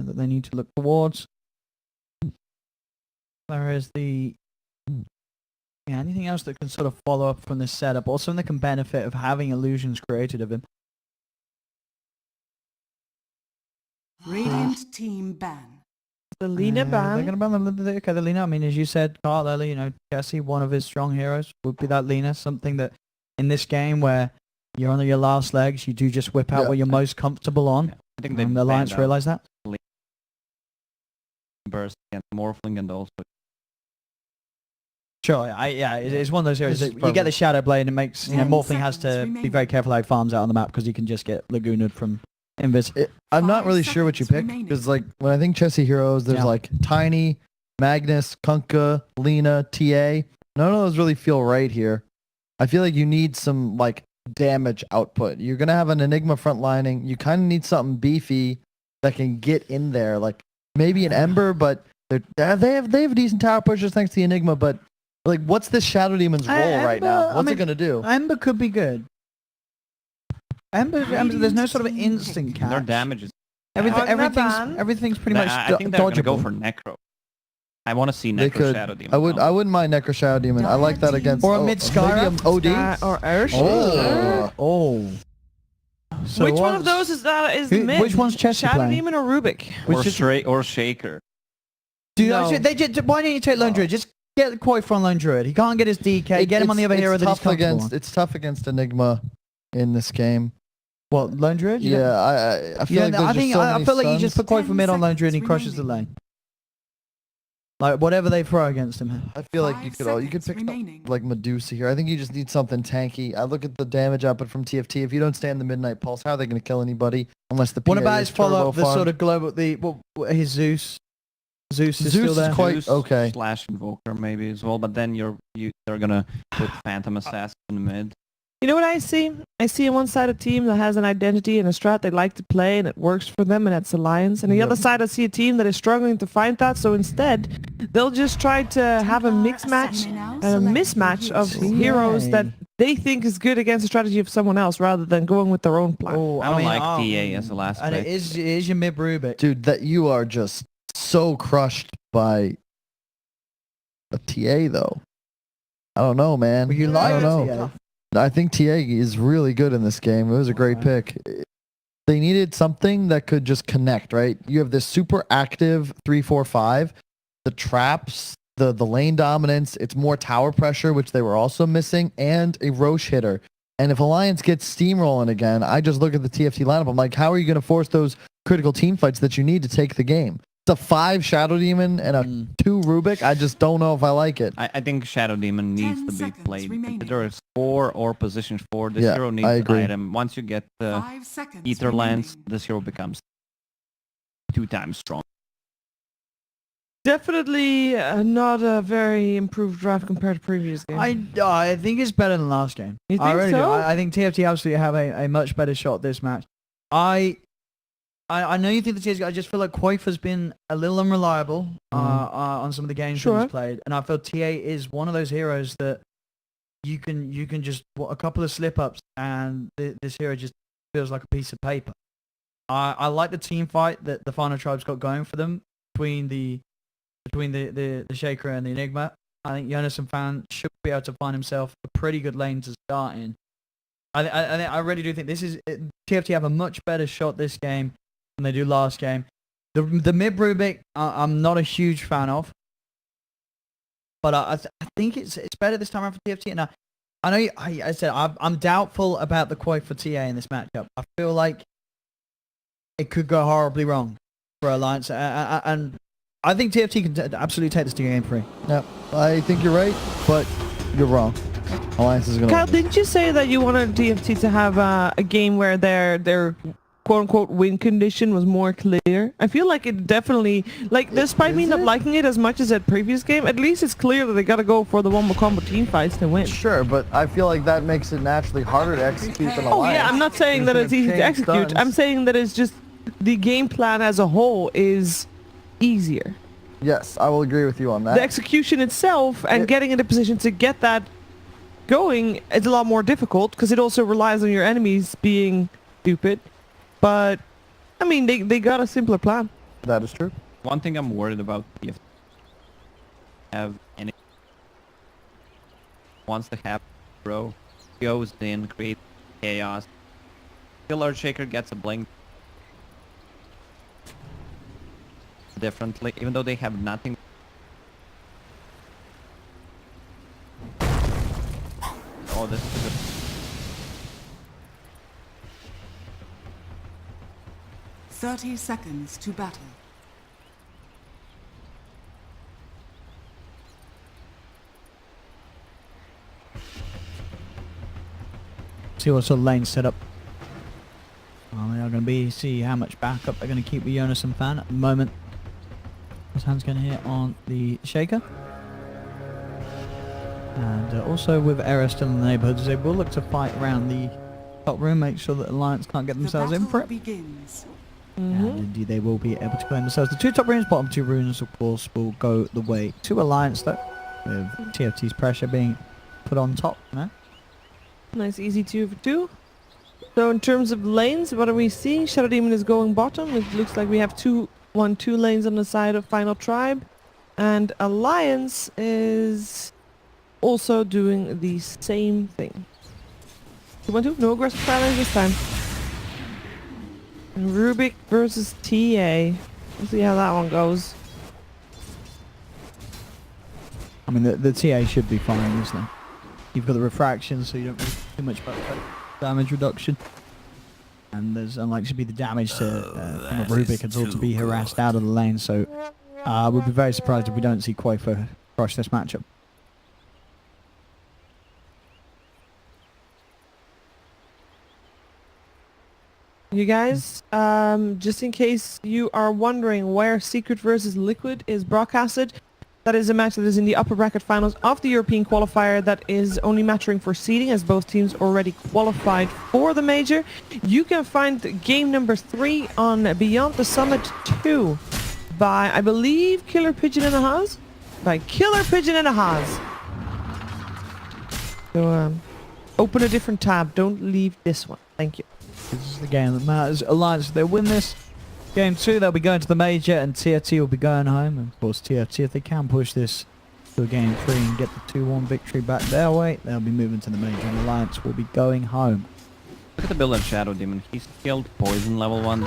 that they need to look towards. There is the... Yeah, anything else that can sort of follow up from this setup, or something that can benefit of having illusions created of him. Radiant team ban. The Lina ban. They're going to ban the Lina. I mean, as you said, Carl, earlier, you know, Jesse, one of his strong heroes would be that Lina. Something that in this game where you're on your last legs, you do just whip out what you're most comfortable on. Yeah. I think the Alliance realized that. Burst and Morphling and also... Sure, it's one of those areas that you get the Shadow Blade and it makes, you know, Morphling has to be very careful how he farms out on the map because he can just get Lagooned from Invis. I'm not really sure what you pick because, like, when I think Chessy heroes, there's like Tiny, Magnus, Kunkka, Lina, TA. None of those really feel right here. I feel like you need some, like, damage output. You're going to have an Enigma frontlining. You kind of need something beefy that can get in there. Like, maybe an Ember, but they have decent tower pushers thanks to the Enigma, but like, what's this Shadow Demon's role right now? What's it gonna do? Ember could be good. Ember, there's no sort of instant catch. Their damage is... Everything's pretty much I think they're gonna go dodgeable. for Necro. I want to see Necro Shadow Demon. I wouldn't mind Necro Shadow Demon. I like that against... Or a mid-Skyra. OD? Or Ursh. Oh. So which one of those is the mid? Which one's Chessy Shadow playing? Demon or Rubik? Or Shaker. Why don't you take Lone Druid? Just get the Koi from Lone Druid. He can't get his DK. Get him on the other hero that he's comfortable on. It's tough against Enigma in this game. What, Lone Druid? Yeah, I feel like I feel like you just put Koi for mid on Lone Druid and he crushes the lane. Like whatever they throw against him. I feel like you could pick like Medusa here. I think you just need something tanky. I look at the damage output from TFT. If you don't stand the Midnight Pulse, how are they going to kill anybody unless the PA What about his follow up? The farmed? sort of global his Zeus. Zeus is still there. Quite okay. Slash Invoker maybe as well, but then they're gonna put Phantom Assassin in the mid. You know what I see? I see on one side a team that has an identity and a strat they like to play and it works for them and that's Alliance. And on the other side I see a team that is struggling to find that, so instead they'll just try to have a mix match and a mismatch of heroes that they think is good against the strategy of someone else rather than going with their own plan. I don't like TA as the last and pick. it is your mid Rubik. Dude, that you are just so crushed by a TA though. I don't know, man. Well, you like TA. I think TA is really good in this game. It was a great pick. They needed something that could just connect, right? You have this super active 3-4-5, the traps, the lane dominance, it's more tower pressure, which they were also missing, and a Roche hitter. And if Alliance gets steamrolling again, I just look at the TFT lineup. I'm like, how are you going to force those critical team fights that you need to take the game? It's a 5 Shadow Demon and a 2 Rubik. I just don't know if I like it. I think Shadow Demon needs to be played. If there is 4 or position 4, this hero needs an item. Once you get the Ether Lance, this hero becomes 2 times strong. Definitely not a very improved draft compared to previous games. I think it's better than last game. You think I really so? do. I think TFT absolutely have a much better shot this match. I know you think the TFT. I just feel like Quaif has been a little unreliable on some of the games that he's played, and I feel TA is one of those heroes that you can just a couple of slip ups and this hero just feels like a piece of paper. I like the team fight that the Final Tribe's got going for them between the Shaker and the Enigma. I think Jonas and Fan should be able to find himself a pretty good lane to start in. I really do think TFT have a much better shot this game than they do last game. The mid Rubik, I'm not a huge fan of, but I think it's better this time around for TFT. And I know I said I'm doubtful about the quote for TA in this matchup. I feel like it could go horribly wrong for Alliance, and I think TFT can absolutely take this to game 3. Yeah, I think you're right, but you're wrong. Alliance is going to... Kyle, didn't you say that you wanted TFT to have a game where their quote-unquote win condition was more clear? I feel like it definitely... Like, despite me not liking it as much as that previous game, at least it's clear that they got to go for the one combo team fights to win. Sure, but I feel like that makes it naturally harder to execute than Alliance. Oh, yeah, I'm not saying that it's easy to execute. I'm saying that it's just the game plan as a whole is easier. Yes, I will agree with you on that. The execution itself and getting into position to get that going is a lot more difficult because it also relies on your enemies being stupid. But, I mean, they got a simpler plan. That is true. One thing I'm worried about, if have any wants to have bro goes in, create chaos. Still Earthshaker gets a blink differently, even though they have nothing. Oh, this is good. 30 seconds to battle. See what sort of lane set up. Well, they are going to be, see how much backup they're going to keep with Jonas and Fan at the moment. His hand's going to hit on the Shaker. And also with Era still in the neighbourhoods, they will look to fight around the top room, make sure that Alliance can't get themselves in for it. Begins. And indeed they will be able to claim themselves. The two top runes, bottom two runes of course will go the way to Alliance though, with TFT's pressure being put on top. No? Nice easy 2 for 2. So in terms of lanes, what are we seeing? Shadow Demon is going bottom. It looks like we have 2 lanes on the side of Final Tribe. And Alliance is also doing the same thing. 2-1-2, no aggressive challenge this time. And Rubik versus TA. We'll see how that one goes. I mean the TA should be fine, isn't it? You've got the refraction, so you don't really too much about damage reduction. And there's unlikely to be the damage to from a Rubik at all to be harassed out of the lane, so we'll be very surprised if we don't see Quafer crush this matchup. You guys, just in case you are wondering where Secret versus Liquid is broadcasted, that is a match that is in the upper bracket finals of the European qualifier that is only mattering for seeding, as both teams already qualified for the major. You can find game number 3 on Beyond the Summit 2 by, I believe, Killer Pigeon and a Haas? By Killer Pigeon and a Haas. So, open a different tab. Don't leave this one. Thank you. This is the game that matters. Alliance, if they win this game 2, they'll be going to the major, and TFT will be going home. And of course, TFT, if they can push this to a game 3 and get the 2-1 victory back their way, they'll be moving to the major, and Alliance will be going home. Look at the build of Shadow Demon. He's killed Poison level 1.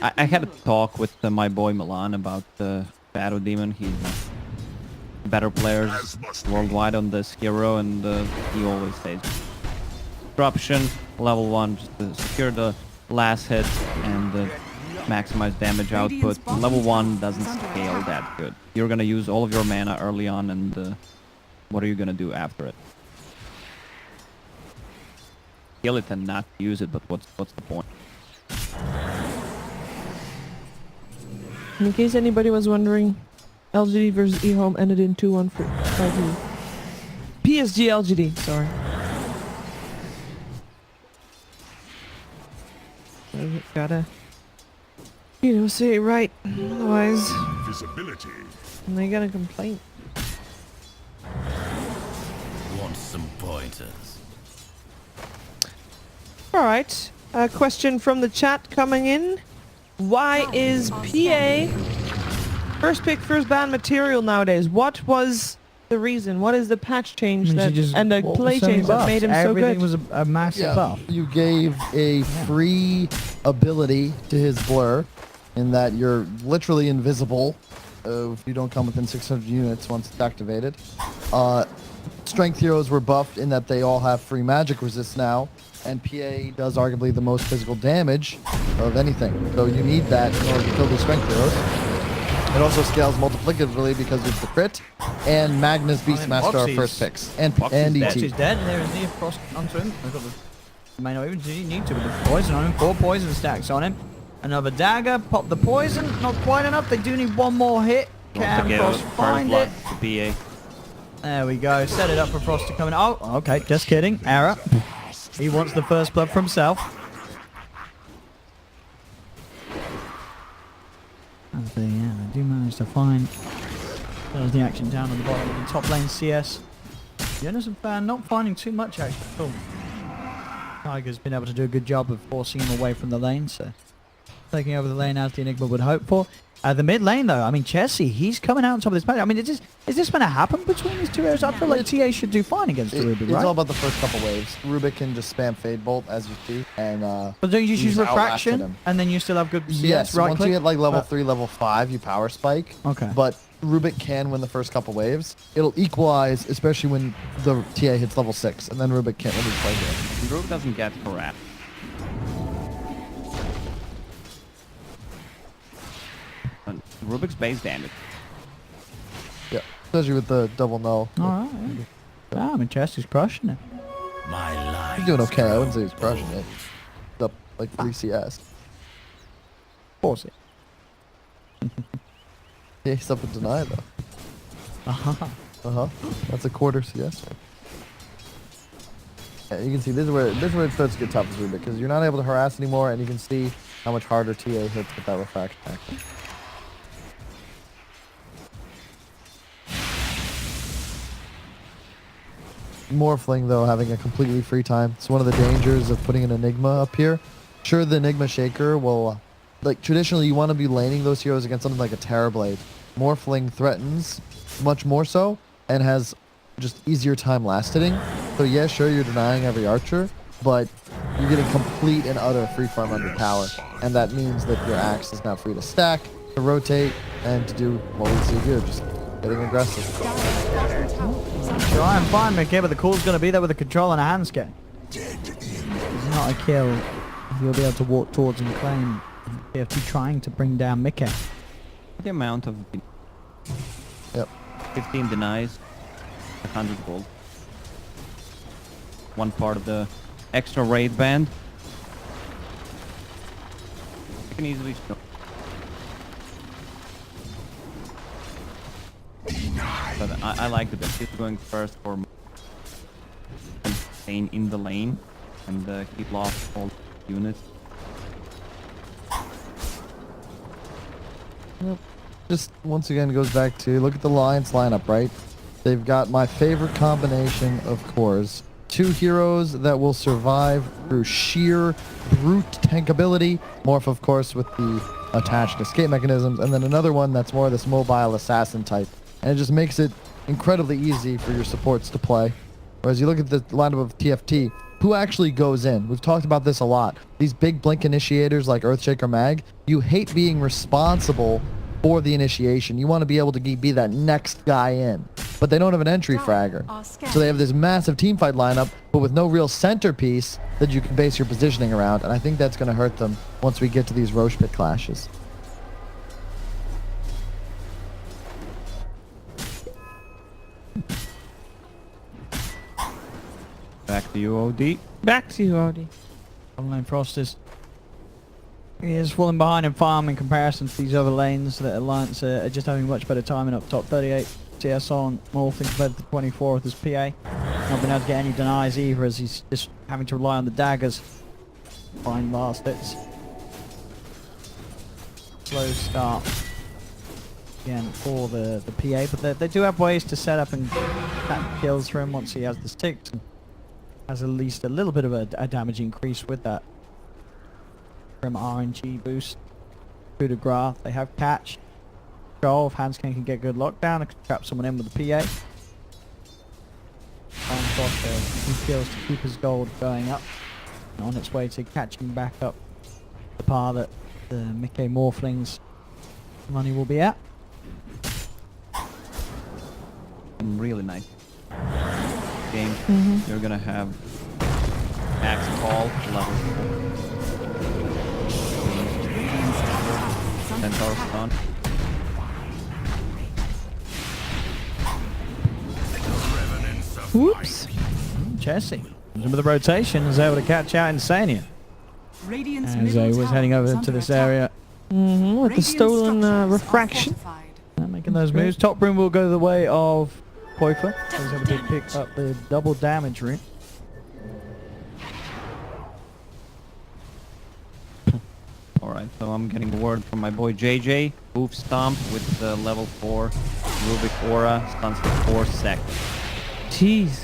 I had a talk with my boy Milan about Shadow Demon. He's better players worldwide on this hero, and he always says disruption level 1 just to secure the last hit and maximize damage output. Level 1 doesn't scale that good. You're gonna use all of your mana early on, and what are you gonna do after it? Kill it and not use it, but what's the point? In case anybody was wondering, LGD versus eHome ended in 2-1 for LGD. PSG LGD, sorry. Gotta, say it right, otherwise Visibility. they're gonna complain. Want some pointers? Alright, a question from the chat coming in. Why is PA first pick, first ban material nowadays? What was the reason? What is the patch change and the play change that made him so good? Everything was a massive buff. You gave a free ability to his blur in that you're literally invisible if you don't come within 600 units once it's activated. Strength heroes were buffed in that they all have free magic resist now, and PA does arguably the most physical damage of anything. So you need that in order to kill the strength heroes. It also scales multiplicatively because of the crit, and Magnus Beastmaster are first picks, and ET. Boxy's dead, and there is Neo Frost onto him. May not even need to with the poison on him. 4 poison stacks on him. Another dagger, pop the poison, not quite enough. They do need one more hit. Can Frost find it? BA. There we go. Set it up for Frost to come in. Oh, okay, just kidding. Error. He wants the first blood for himself. And they do manage to find the action down on the bottom of the top lane CS. Jonas and Fan not finding too much action at all. Tiger's been able to do a good job of forcing him away from the lane, so taking over the lane as the Enigma would hope for. The mid lane, though, I mean, Chessie, he's coming out on top of this match. I mean, is this going to happen between these two heroes? I feel like TA should do fine against Rubik, It's right? all about the first couple waves. Rubik can just spam Fade Bolt, as you see, and But don't you just use he's outlasted Refraction, him. and then you still have good CS, Yes, right once click? you hit like level 3, level 5, you power spike. Okay. But Rubik can win the first couple waves. It'll equalize, especially when the TA hits level 6, and then Rubik can't really play here. Rubik doesn't get harassed. Rubik's base damage. Yeah, especially with the double null. All right. Yeah. Damn, and Chessie's crushing it. My life. He's doing okay. I wouldn't say he's crushing it. It's up like 3 CS. Pause it. Yeah, he's up in deny though. Uh-huh. That's a quarter CS. Yeah, you can see this is where it starts to get tough with Rubik because you're not able to harass anymore, and you can see how much harder TA hits with that refraction action. Morphling though, having a completely free time. It's one of the dangers of putting an Enigma up here. Sure, the Enigma Shaker will, like traditionally you want to be laning those heroes against something like a Terrorblade. Morphling threatens much more so and has just easier time lasting. So yeah, sure, you're denying every archer, but you're getting complete and utter free farm under tower. And that means that your axe is now free to stack, to rotate, and to do what we see here, just getting aggressive. Try and find Mickey, but the call's going to be there with a control and a hand scan. It's not a kill. You'll be able to walk towards and claim. TFT trying to bring down Mickey. The amount of Yep. 15 denies, 100 gold. One part of the extra raid band. You can easily show. But I like that he's going first for staying in the lane, and he lost all units. Just once again goes back to look at the Alliance lineup, right? They've got my favorite combination of cores. 2 heroes that will survive through sheer brute tankability. Morph, of course, with the attached escape mechanisms. And then another one that's more this mobile assassin type. And it just makes it incredibly easy for your supports to play. Whereas you look at the lineup of TFT, who actually goes in? We've talked about this a lot. These big blink initiators like Earthshaker Mag, you hate being responsible for the initiation. You want to be able to be that next guy in. But they don't have an entry fragger. So they have this massive teamfight lineup, but with no real centerpiece that you can base your positioning around. And I think that's going to hurt them once we get to these Roche Pit clashes. Back to you, OD. Back to you, Odie. Online Frost is falling behind in farm in comparison to these other lanes. The Alliance are just having much better timing up top. 38 CS on Morphling compared to 24 with his PA. Not been able to get any denies either, as he's just having to rely on the daggers. Fine last hits. Slow start again for the PA, but they do have ways to set up and attack kills for him once he has the sticks. And has at least a little bit of a damage increase with that from RNG boost. Coup de grace, they have catch. Control if Hanscan can get good lockdown and trap someone in with the PA. He feels to keep his gold going up, on its way to catching back up the par that the Mickey Morphlings money will be at. Really nice game. You're gonna have Axe Call level 4. Centaur stun. Whoops. Chessie, with the rotation, is able to catch out Insania Radiant's as middle he was tower heading over is to under this attack. area. With the Radiant stolen structures are refraction. fortified. Making those moves. Top room will go the way of Poifer. He's able to pick up the double damage route. Alright, so I'm getting a word from my boy JJ. Hoof Stomp with the level 4 Rubik Aura. Stuns for 4 seconds. Jeez.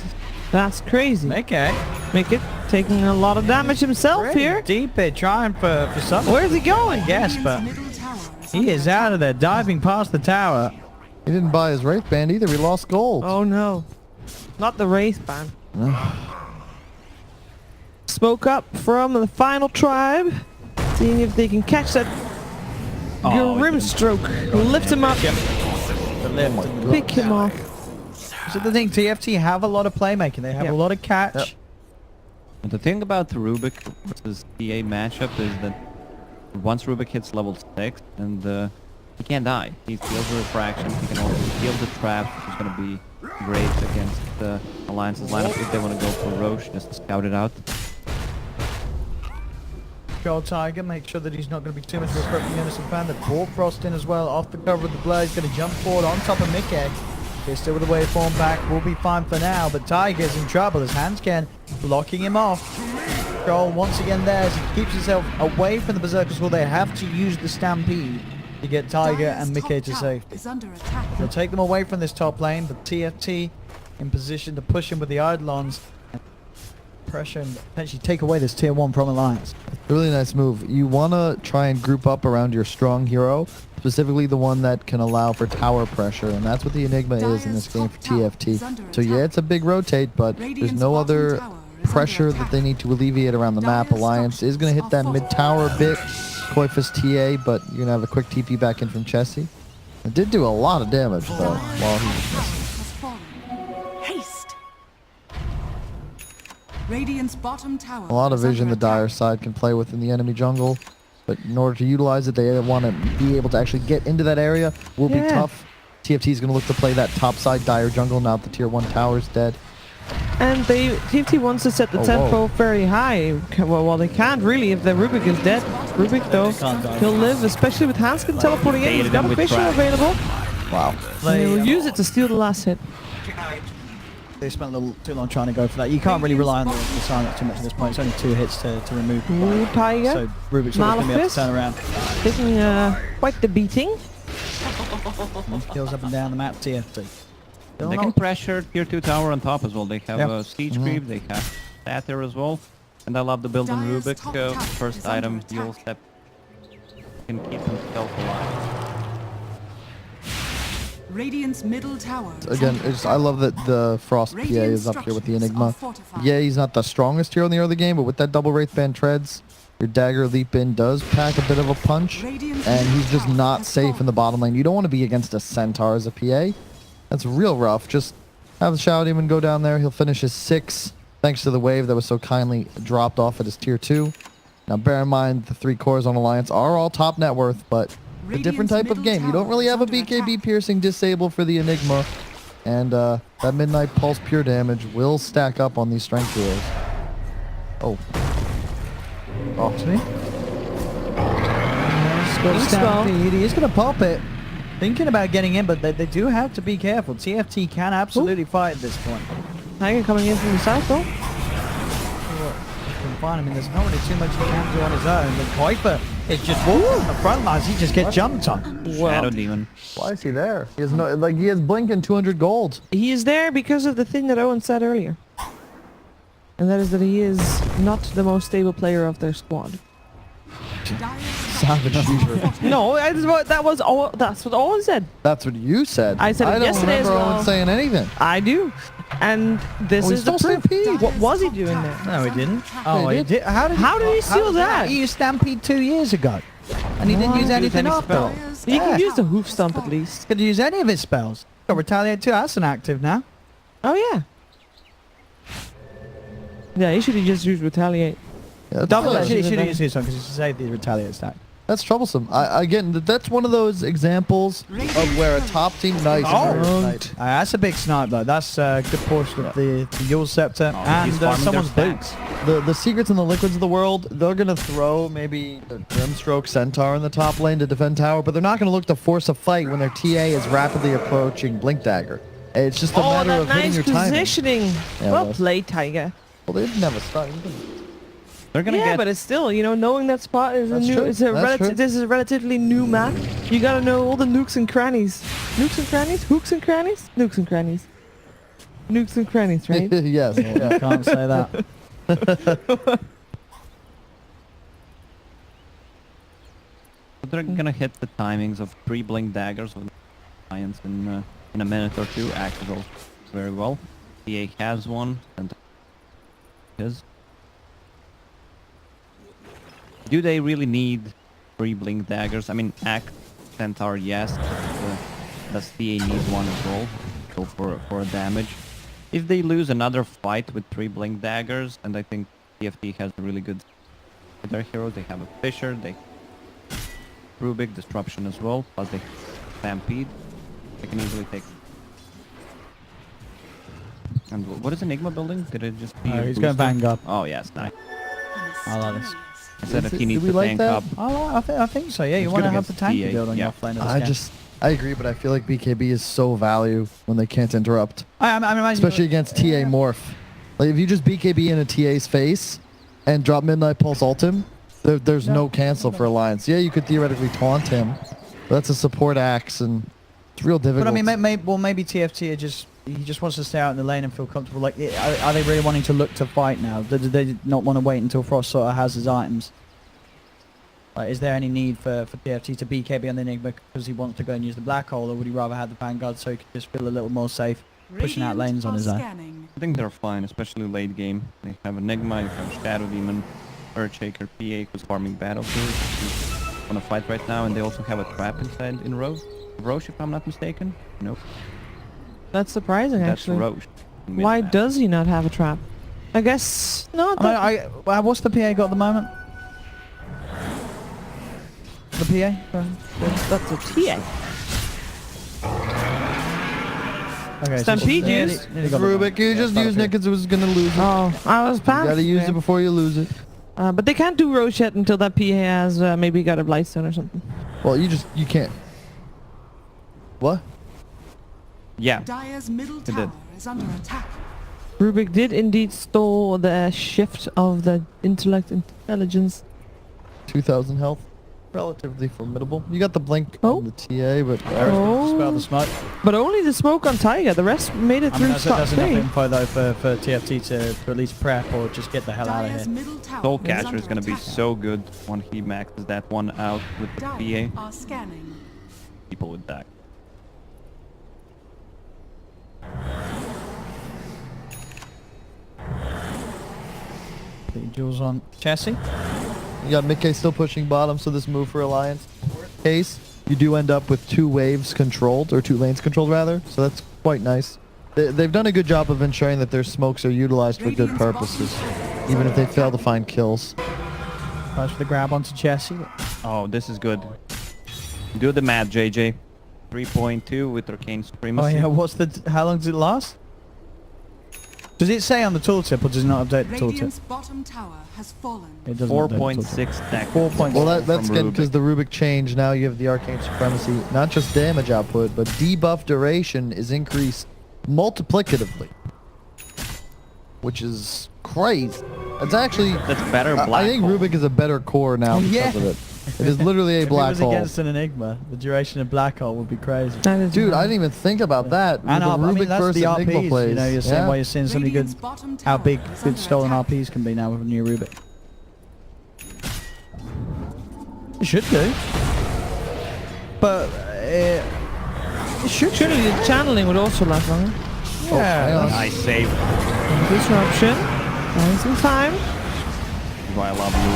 That's crazy. Okay. Make it. taking a lot of damage himself Pretty here. deep here, trying for something. Where's he going? Yes, but Middle tower he is out of there, diving past the tower. He didn't buy his Wraith Band either. He lost gold. Oh no. Not the Wraith Band. Smoke up from the final tribe. Seeing if they can catch that Grim Stroke. Lift him up. The lift. Pick him off. So the thing, TFT have a lot of playmaking. They have Yep. a lot of catch. Yep. And the thing about the Rubik versus TA matchup is that once Rubik hits level 6, and he can't die. He steals the refraction. He can also steal the trap, which is going to be great against the Alliance's lineup if they want to go for Roche just to scout it out. Gold Tiger, make sure that he's not going to be too much of a threat from the innocent fan. The ball Frost in as well, off the cover of the blur. He's going to jump forward on top of Mickey. He's still with the waveform back, will be fine for now, but Tiger's in trouble as Hansken blocking him off. Joel once again there as he keeps himself away from the Berserkers. Will they have to use the Stampede to get Tiger and Mickey to safety? is under attack. They'll take them away from this top lane, but TFT in position to push him with the Eidolons and pressure and potentially take away this tier 1 from Alliance. Really nice move. You want to try and group up around your strong hero, specifically the one that can allow for tower pressure, and that's what the Enigma is in this game for TFT. So yeah, it's a big rotate, but there's no other pressure that they need to alleviate around the map. Alliance is going to hit that mid-tower bit. Koifus TA, but you're going to have a quick TP back in from Chessie. It did do a lot of damage, though, while he was missing. Has fallen. Haste. Radiant's bottom tower. A lot of is under vision the dire attack. side can play with in the enemy jungle, but in order to utilize it, they want to be able to actually get into that area. Will be Yeah. tough. TFT is going to look to play that top side dire jungle now that the tier 1 tower is dead. And TFT wants to set the Oh, tempo very high. Well, they can't really if the Rubik is dead. Rubik, though, he'll live, especially with Hansken teleporting in. He's Baited got him a with vision trap. available. Wow. And he'll use it to steal the last hit. They spent a little too long trying to go for that. You can't really rely on the silence too much at this point. It's only 2 hits to remove the Ooh, blind. Tiger. So Rubik's always going to be able to Malefist. turn around. Taking quite the beating. Kills up and down the map, TFT. They can pressure tier 2 tower on top as well. They have Yep. a siege creep, they have Sather as well. And I love the build on Dire's Rubik. top tower is First under item, attack. you'll step. Can keep himself alive. Radiant's middle tower. is Again, under it's, I attack. love that the Frost PA is up here with the Enigma. Yeah, he's not the strongest hero in the early game, but with that double Wraith Band treads, your dagger leap in does pack a bit of a punch, and he's just not safe in the bottom lane. You don't want to be against a Centaur as a PA. That's real rough. Just have the Shadow Demon go down there. He'll finish his 6, thanks to the wave that was so kindly dropped off at his tier 2. Now bear in mind, the 3 cores on Alliance are all top net worth, but a different type of game. You don't really have a BKB piercing disable for the Enigma, and that Midnight Pulse pure damage will stack up on these strength heroes. Oh. Oh, See? Got Stampede. He is going to pop it. Thinking about getting in, but they do have to be careful. TFT can absolutely fight at this point. Tiger coming in from the south, though. Can find him. I mean, there's not really too much he can do on his own. But Kuiper is just walking on the front lines. He just gets jumped on. Shadow Demon. why is he there? He has no, like, he has Blink and 200 gold. He is there because of the thing that Owen said earlier. And that is that he is not the most stable player of their squad. Savage fever. No, that's what Owen said. That's what you said. I said it don't yesterday as remember well. Owen saying anything. I do. And this Oh, he is the stole proof. Stampede. What was he doing there? No, he didn't. Oh, he he did. How did he steal that? He used Stampede 2 years ago. And he didn't use anything any after. spell. You can use the hoof stomp at least. Could use any of his spells. Got Retaliate 2. That's an active now. Oh yeah. Yeah, he should have just used retaliate. Yeah, Double that's, edge. He should have used his one because he saved the Retaliate stack. that's troublesome. Again, that's one of those examples of where a top team nice. That's a big snipe though. That's a good portion of the Yule Scepter and he's farming someone's their boots. The secrets and the liquids of the world, they're going to throw maybe the Grimstroke Centaur in the top lane to defend tower, but they're not going to look to force a fight when their TA is rapidly approaching Blink Dagger. It's just a Oh, matter that of hitting nice your timing. positioning. Yeah, Well it was. played, Tiger. Well, they didn't have a start. They're gonna Yeah, get. but it's still, knowing that spot is That's a new. true. It's a That's true. This is a relatively new map. You gotta know all the nooks and crannies. Nooks and crannies. Hooks and crannies. Nooks and crannies. Nooks and crannies, right? Yes. Yeah, can't say that. They're gonna hit the timings of 3 blink daggers with Alliance in a minute or two. Axe is also very well. TA has one, and his. Do they really need 3 blink daggers? I mean, Axe, Centaur, yes. But, does TA need one as well? Go for a damage. If they lose another fight with 3 blink daggers, and I think TFT has a really good with their hero. They have a Fisher, they Rubik, Disruption as well, plus they Stampede. They can easily take. And what is Enigma building? Did it just be? He's going Vanguard. Oh yes, nice. I like this. Instead Is of it- he needs do we to like tank that? up. I think so. Yeah, you It's want to good have the against tank TA, build on yeah. your offlane of this game. I agree, but I feel like BKB is so value when they can't interrupt, I imagine especially against TA Morph. Like if you just BKB in a TA's face and drop Midnight Pulse ult him, there's no cancel for Alliance. Yeah, you could theoretically taunt him, but that's a support axe and it's real difficult. But I mean, maybe TFT he just wants to stay out in the lane and feel comfortable. Like, are they really wanting to look to fight now? Do they not want to wait until Frost sort of has his items? Like, is there any need for TFT to BKB on the Enigma because he wants to go and use the Black Hole, or would he rather have the Vanguard so he could just feel a little more safe pushing out lanes on his own? Scanning. I think they're fine, especially late game. They have Enigma, you have Shadow Demon, Earthshaker, PA who's farming Battlefield. He's on a fight right now, and they also have a trap inside in Roche, if I'm not mistaken. Nope, That's surprising, that's actually. Roche. Why does he not have a trap? I guess not. What's the PA got at the moment? The PA? That's a TA. Okay, Stampede nearly use? got the Rubik, point. you just use it because it was gonna lose it. Oh, I was You past. gotta use it before you lose it. But they can't do Roche yet until that PA has maybe got a Blightstone or something. Well, you can't. What? Yeah, Dire's middle did. tower is under attack. Rubik did indeed stole the shift of the intelligence. 2,000 health. Relatively formidable. You got the blink Oh. on the TA, but Spell the smoke. But only the smoke on Taiga. The rest made it I mean, through spot that's enough 3. info though for TFT to at least prep or just get the hell out of Dire's here. middle tower Soul is Catcher under is gonna be attack. so good when he maxes that one out with the Dire PA. are scanning. People with that. Jules on Chassis. you got Mickey still pushing bottom, so this move for Alliance. Worst case, you do end up with 2 waves controlled, or 2 lanes controlled rather, so that's quite nice. They've done a good job of ensuring that their smokes are utilized for good purposes, even if they fail to find kills. Tries for the grab onto Chassis. Oh, this is good. Do the math, JJ. 3.2 with Arcane Oh Supremacy. yeah, how long does it last? Does it say on the tooltip or does it not update the tooltip? Radiant's bottom tower has fallen. It doesn't update the tooltip. 4.6 stack. 4.6. Well, that's from good because Rubik. the Rubik change, now you have the Arcane Supremacy. Not just damage output, but debuff duration is increased multiplicatively. Which is crazy. It's actually... That's better black I think hole. Rubik is a better core now because Yeah. of it. It is literally a If black it was hole. against an Enigma, the duration of Black Hole would be crazy. That is Dude, I nice. didn't even think about that. I know, the but I Rubik mean, that's versus the Enigma RPs, plays. you know, you're saying why you're seeing so many good, Radiant's bottom how tower big is good under stolen attack. RPs can be now with a new Rubik. It should do. But it should Surely the channeling would also last longer. hang on. yeah. Nice save. Disruption. Buying some time. That's why I love you.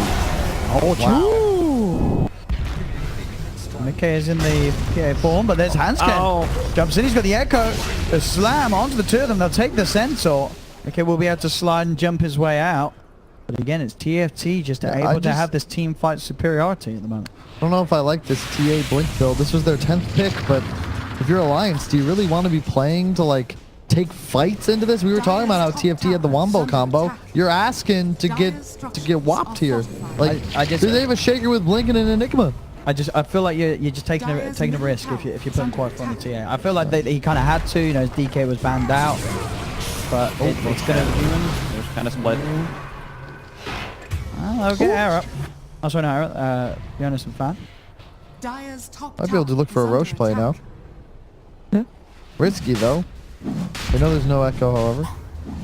Oh, wow. Mickey is in the PA form, but there's Hansken. Oh. Jumps in, he's got the Echo. The slam onto the 2 of them. They'll take the Centaur. Mickey will be able to slide and jump his way out. But again, it's TFT just Yeah, able to have this team fight superiority at the moment. I don't know if I like this TA Blink build. This was their 10th pick, but if you're Alliance, do you really want to be playing to like take fights into this? We were talking about how TFT had the Wombo combo. You're asking to get whopped here. Like, I just- do they have a Shaker with Blink and an Enigma? I feel like you're just taking a risk if you're putting Quaif on the TA. I feel like he kind of had to. You know, his DK was banned out, but it's gonna. There's kind of split. Oh, okay, air up. Oh, sorry, no, air up. Jonas and Fan. Dire's top I'd be able to look for a tower is Roche under play now. attack. Yeah. Risky though. I know there's no Echo, however.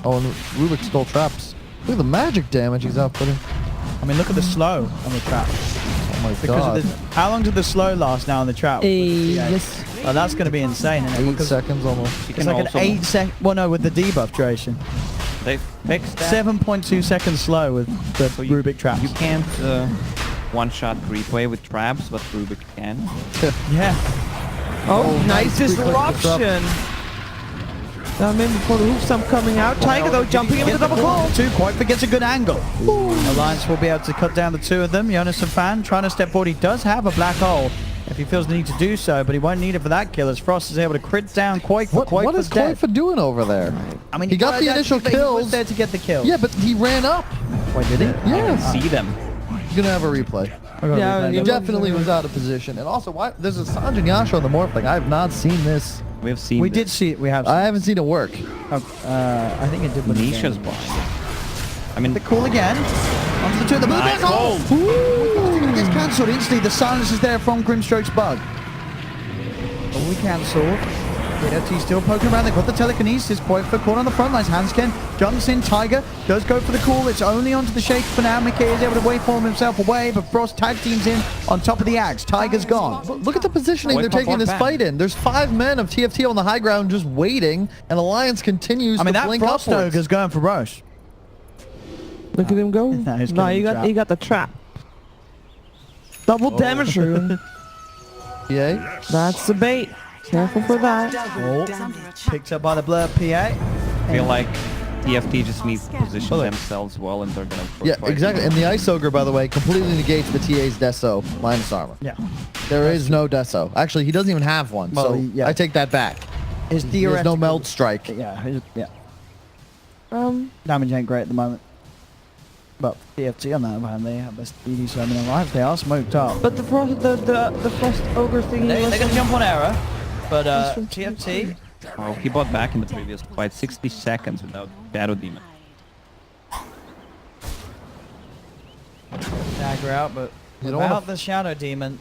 Oh, and Rubik stole traps. Look at the magic damage he's outputting. I mean, look at the slow on the trap. Oh my Because god. of the, how long did the slow last now on the trap? with TA? Yes. Oh, that's going to be insane. Isn't it? 8 Because seconds almost. You it's can like also, an 8 second. Well, no, with the debuff duration. They fixed that. 7.2 seconds slow with the So you- Rubik traps. You can't one-shot creepway with traps, but Rubik can. Yeah. Oh, nice nice. disruption. Now maybe before the hoof stump coming out. Tiger though jumping in with a double call. Two quite forgets a good angle. Alliance will be able to cut down the two of them. Jonas and Fan trying to step forward. He does have a black hole if he feels the need to do so, but he won't need it for that kill as Frost is able to crit down Quake for What is dead. Koifa doing over there? I mean, He got the that's- initial but He was kills. there to get the kill. Yeah, but he ran up. Wait, did he? Yeah. See them. He's gonna have a replay. Yeah, He Yeah. definitely was out of position. And also, why there's a Sanjin Yasha on the morph thing. I have not seen this. We've seen We this. did see it. We have. I haven't seen it work. I think it did. with the Nisha's game. blind. I mean, The call again. Onto the two of the blue. Nice Oh! hold. Ooh! It gets cancelled instantly. The silence is there from Grimstroke's bug. All we cancelled. He's still poking around. They've got the telekinesis point for caught on the front lines. Hansken jumps in. Tiger does go for the call. It's only onto the Shaker for now. Mickey is able to waveform himself away, but Frost tag teams in on top of the axe. Tiger's gone. Look at the positioning Wait, they're pop, taking pop, this back. fight in. There's 5 men of TFT on the high ground just waiting, and Alliance continues I mean, to that blink Frost upwards. Ogre's going for Roche. Look at him go. No, he's No, getting he got the trap. Double damage rune. Yeah. That's the bait. Careful for that. Oh, picked up by the blur PA. I feel like TFT just needs to position themselves well, and they're gonna. Yeah, exactly. And the Ice Ogre, by the way, completely negates the TA's Deso minus armor. Yeah. There is no Deso. Actually, he doesn't even have one, Well, so yeah. I take that back. His There's theoretical. no Meld Strike. Yeah. Um, Damage ain't great at the moment. But TFT on the other hand, they have this DD summoning alive. They are smoked up. but the frost ogre thingy They're was going to jump on error. But That's from TFT, Oh, he bought back in the previous fight. 60 seconds without Shadow Demon. dagger out, but You don't without wanna- the Shadow Demon,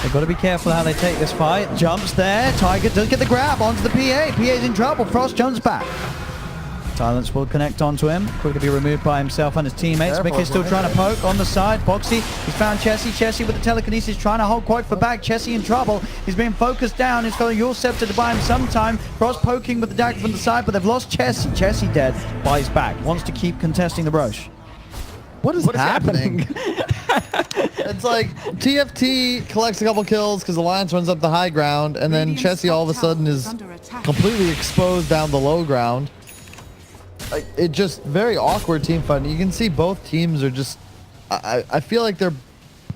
they've got to be careful how they take this fight. Jumps there. Tiger does get the grab onto the PA. PA's in trouble. Frost jumps back. Silence will connect onto him. Quickly be removed by himself and his teammates. Careful, Mickey's still boy. trying to poke on the side. Boxy, he's found Chessie. Chessie with the telekinesis trying to hold quite for back. Chessie in trouble. He's being focused down. He's got your scepter to buy him some time. Frost poking with the dagger from the side, but they've lost Chessie. Chessie dead. Buys back. Wants to keep contesting the Roche. What is happening? It's like TFT collects a couple kills because Alliance runs up the high ground, and then Chessie all of a sudden is completely exposed down the low ground. It just very awkward team fight. You can see both teams are just. I feel like they're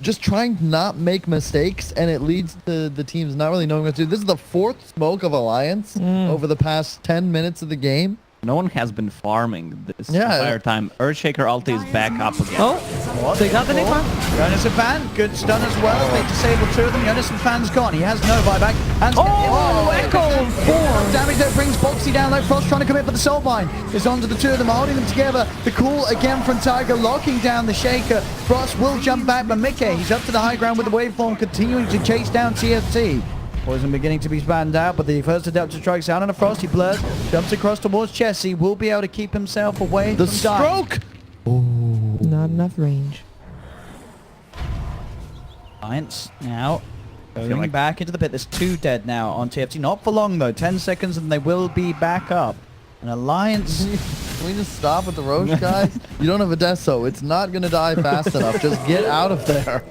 just trying to not make mistakes, and it leads to the teams not really knowing what to do. This is the 4th smoke of Alliance over the past 10 minutes of the game. No one has been farming this Yeah. entire time. Earthshaker ulti is back up again. Oh, they got the Nigma. Jonas and Fan, good stun as well. They disable two of them. Jonas and Fan's gone. He has no buyback. And Echo 4. damage that brings Boxy down low. Frost trying to commit for the soul mine. Is onto the two of them, holding them together. The call again from Tiger, locking down the Shaker. Frost will jump back, but Mickey, he's up to the high ground with the waveform, continuing to chase down TFT. Poison beginning to be spanned out, but the first Adapter strikes out on a Frost. He blurs, jumps across towards Chessie. Will be able to keep himself away The from dying. stroke. Not enough range. Alliance now going like- back into the pit. There's 2 dead now on TFT. Not for long though. 10 seconds and they will be back up. An Alliance. Can we just stop with the Roche, guys? You don't have a Deso. It's not going to die fast enough. Just get out of there.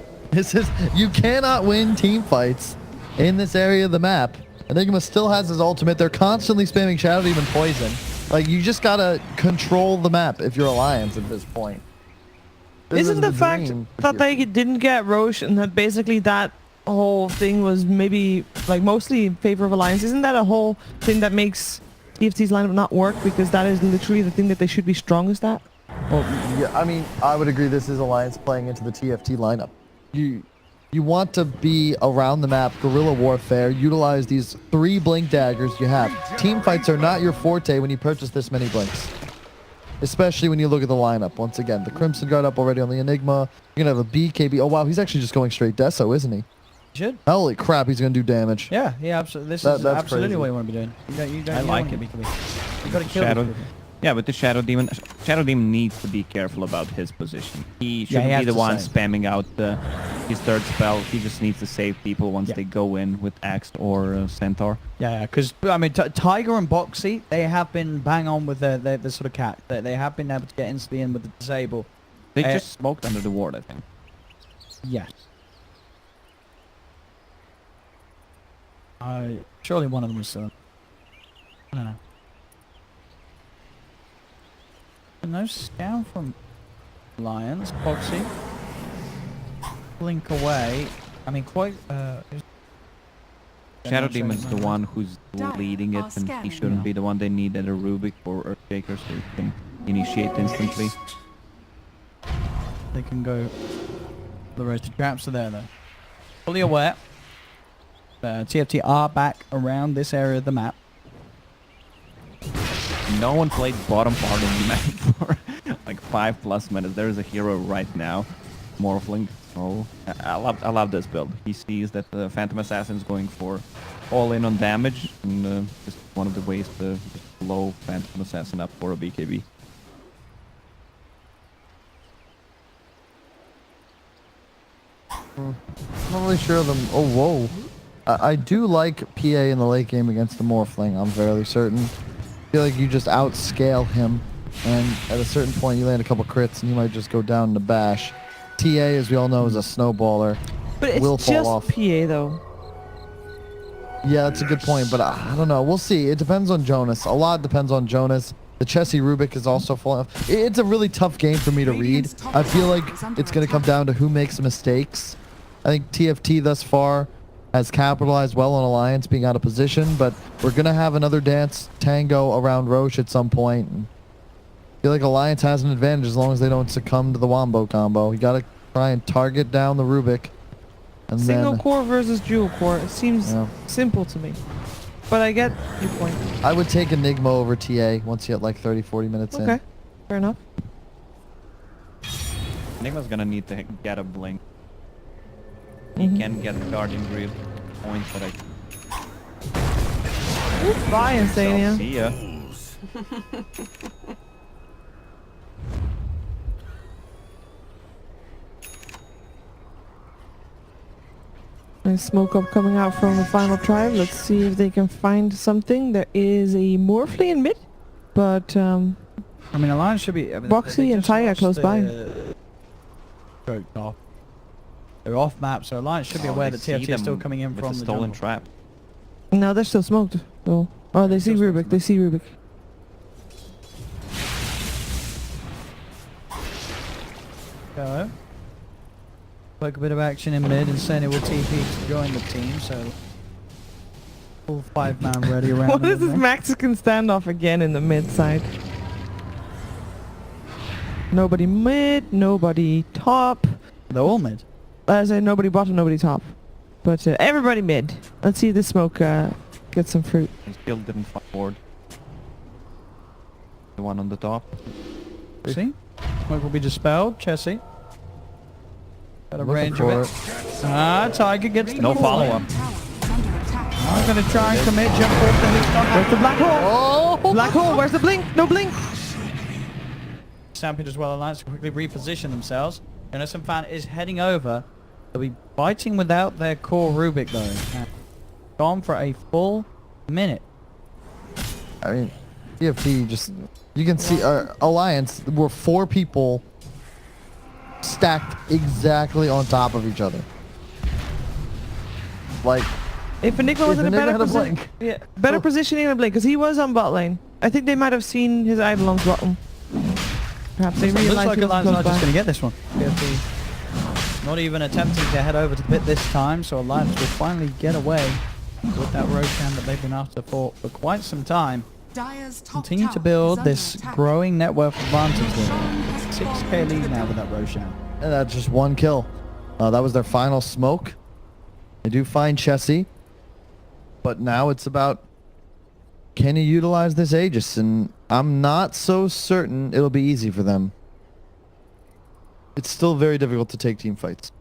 You cannot win team fights in this area of the map. Enigma still has his ultimate. They're constantly spamming Shadow Demon Poison. Like, you just got to control the map if you're Alliance at this point. This Isn't is the fact dream. that they didn't get Roche and that basically that whole thing was maybe like mostly in favor of Alliance, isn't that a whole thing that makes TFT's lineup not work, because that is literally the thing that they should be strongest at? Well, yeah, I mean, I would agree this is Alliance playing into the TFT lineup. You want to be around the map, guerrilla warfare, utilize these 3 blink daggers you have. Team fights are not your forte when you purchase this many blinks. Especially when you look at the lineup. Once again, the Crimson Guard up already on the Enigma. You're going to have a BKB. Oh, wow, he's actually just going straight Deso, isn't he? Should. Holy crap, he's going to do damage. Yeah, absolutely. This is That's absolutely crazy. what you want to be doing. You don't I like want it. You got to kill Shadow, these Yeah, but the Shadow Demon needs to be careful about his position. He shouldn't has be the to one save. spamming out his third spell. He just needs to save people once Yeah. they go in with Axe or Centaur. Yeah, because I mean, Tiger and Boxy, they have been bang on with the sort of cat. They have been able to get instantly in with the disable. They just smoked under the ward, I think. Yes. Surely one of them was still. I don't know. No scan from Lions. Boxy. Blink away. I mean, quite. Shadow Demon's the one who's leading it, and he shouldn't be the one. They need either Rubik or Earthshaker so he can initiate instantly. They can go. The roasted traps are there though. Fully aware. TFT are back around this area of the map. No one played bottom part of the map for like 5+ minutes. There is a hero right now, Morphling. Oh, I love this build. He sees that the Phantom Assassin's going for all in on damage, and just one of the ways to blow Phantom Assassin up for a BKB. Not really sure of them. Oh, whoa. I do like PA in the late game against the Morphling, I'm fairly certain. I feel like you just outscale him, and at a certain point you land a couple crits and you might just go down in the bash. TA, as we all know, is a snowballer. But it's Will fall just off. PA though. Yeah, that's a good point, but I don't know. We'll see. It depends on Jonas. A lot depends on Jonas. The Chessie Rubik is also falling off. It's a really tough game for me to read. I feel like it's going to come down to who makes mistakes. I think TFT thus far has capitalized well on Alliance being out of position, but we're going to have another dance tango around Roche at some point. And I feel like Alliance has an advantage as long as they don't succumb to the Wombo combo. You got to try and target down the Rubik. And Single then, core versus dual core. It seems simple to me. But I get your point. I would take Enigma over TA once you get like 30-40 minutes in. Okay. Fair enough. Enigma's gonna need to get a blink. He can get the Guardian Greaves points, but Bye, Insania. See ya. Nice smoke up coming out from the final tribe. Let's see if they can find something. There is a Morphling in mid, but I mean, Alliance should be. I mean, Boxy and Taiga close by. Choked off. They're off map, so Alliance should be aware that TFT is still coming in with from the the stolen jungle. trap. no, they're still smoked. So, oh, they see Still Rubik. They see Rubik. Go. Like a bit of action in mid, and Senna will TP to join the team, so full 5-man ready around. What them, is this isn't Mexican standoff again in the mid side? Nobody mid, nobody top. They're all mid. I say nobody bottom, nobody top. But everybody mid. Let's see the smoke get some fruit. He still didn't fight forward. The one on the top. See? Smoke will be dispelled. Chessie. Got a Looking range for of it. Tiger gets the No ball. follow-up. I'm going to try and commit, jump off, and it's not Where's the happening. black hole? Oh! Black hole, where's the blink? No blink! Stampede as well. Alliance to quickly reposition themselves. Innocent Fan is heading over. They'll be fighting without their core Rubik though. Gone for a full minute. I mean, TFT just, you can see our Alliance were 4 people stacked exactly on top of each other. Like, If Enigma was If in a Enigma better had a position, blink. yeah, better positioning in a blink, because he was on bot lane. I think they might have seen his Eidolon's bottom. Perhaps they Looks realized like he was Alliance close not just by. going to get this one. TFT not even attempting to head over to the pit this time, so Alliance will finally get away with that Roshan that they've been after for quite some time. Continue to build this growing net worth advantage there. 6k lead now with that Roshan. and that's just 1 kill. That was their final smoke. They do find Chessie, but now it's about, can you utilize this Aegis? And I'm not so certain it'll be easy for them. It's still very difficult to take team fights.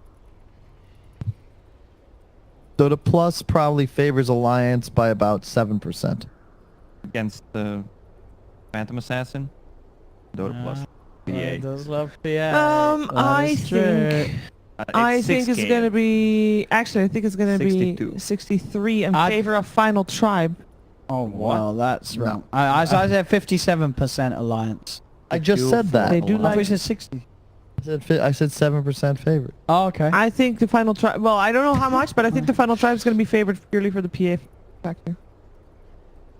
Dota Plus probably favors Alliance by about 7%. Against the Phantom Assassin. Dota plus PA. Does love PA. I think I think it's 6K. gonna be. Actually, I think it's gonna 62. be 63 in I- favor of Final Tribe. Oh well, that's No. wrong. I said 57% alliance. I just said that. They do I thought you like. said 60. I said 7% favorite. Oh, okay. I think the Final Tribe. Well, I don't know how much, but I think the Final Tribe is gonna be favored purely for the PA factor.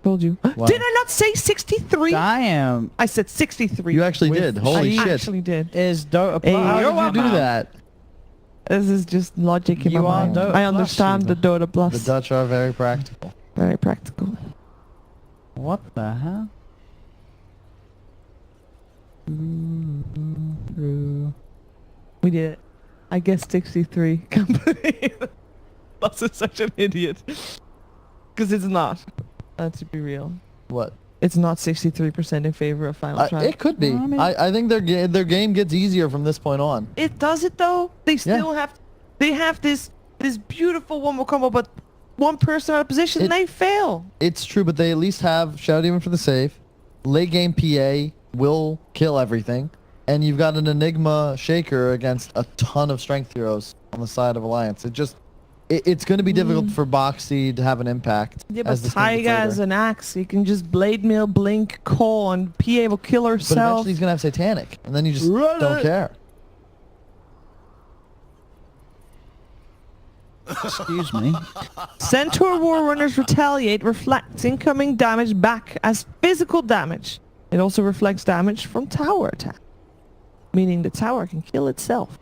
Told you. Wow. Did I not say 63? Damn. I said 63. You actually With did. Holy I shit. actually did. Is Dota Hey, Plus? How you're did you do that? This is just logic in You my are mind. Dota I Plus understand the user. Dota Plus. The Dutch are very practical. Very practical. What the hell? We did it. I guess 63. Can't believe Plus is such an idiot. Because it's not. To be real. What? It's not 63% in favor of Final Tribe. It could be. Well, I mean- I think their game gets easier from this point on. It does it though. They still have. They have this beautiful one more combo, but one person out of position, It- they fail. It's true, but they at least have Shadow Demon for the save. Late game PA will kill everything. And you've got an Enigma Shaker against a ton of strength heroes on the side of Alliance. It's going to be difficult for Boxy to have an impact. Yeah, but as this game gets Taiga has later. an axe. He can just blade mail, blink, call, and PA will kill But herself. eventually he's going to have Satanic. And then you just Run don't it. care. Excuse me. Centaur War Runners Retaliate reflects incoming damage back as physical damage. It also reflects damage from tower attack, meaning the tower can kill itself.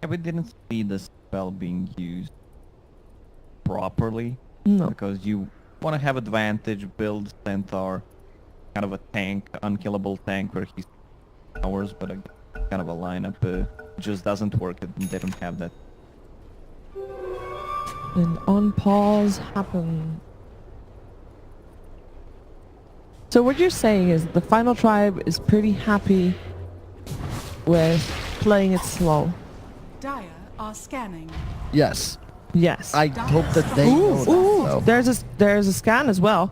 Yeah, we didn't see the spell being used properly No. because you want to have advantage, build Centaur, kind of a tank, unkillable tank where he's hours, but a kind of a lineup just doesn't work. They don't have that. And unpause happen. So what you're saying is the Final Tribe is pretty happy with playing it slow. Dire are scanning. Yes. Yes. I hope that they know that. Ooh, though. there's a scan as well.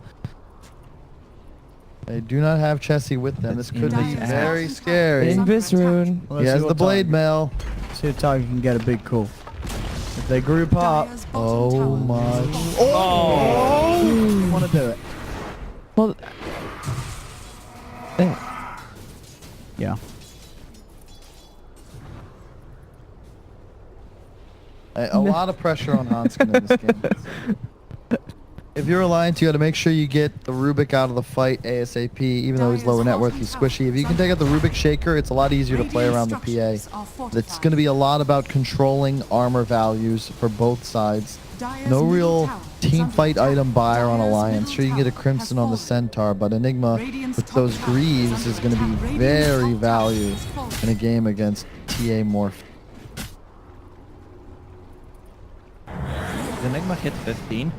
They do not have Chessie with them. This could be Dire's very bottom scary. tower is In under attack. Visrune. Well, He let's has see the what blade Tiger- mail. See if Tiger can get a big call. If they group up. Dire's bottom Oh tower my. is falling. Oh! Want to do it? Well, Yeah. A lot of pressure on Hanskin in this game. If you're Alliance, you got to make sure you get the Rubik out of the fight ASAP. Even though he's lower net worth, he's squishy. If you can take out the Rubik Shaker, it's a lot easier to play around the PA. It's going to be a lot about controlling armor values for both sides. No real team fight item buyer on Alliance. Sure, you can get a Crimson on the Centaur, but Enigma with those Greaves is going to be very valued in a game against TA Morph. Did Enigma hit 15?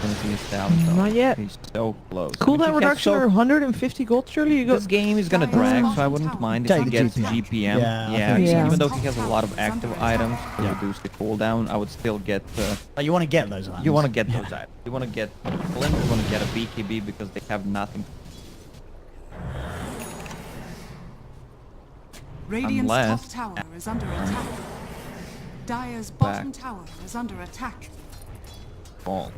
Gonna see his talent, Not yet. He's so close. cooldown If he gets reduction so- or 150 gold surely you go. This game is gonna drag, so I wouldn't mind if Take he the gets GPM. GPM. Yeah, I Yeah, think so. even though he has a lot of active items to Yeah. reduce the cooldown, I would still get. Like you want to get those items. You want to get those items. You want to get Flint. You want to get a BKB because they have nothing. Radiant's Unless- top tower is under attack. Dire's bottom Back. tower is under attack. All.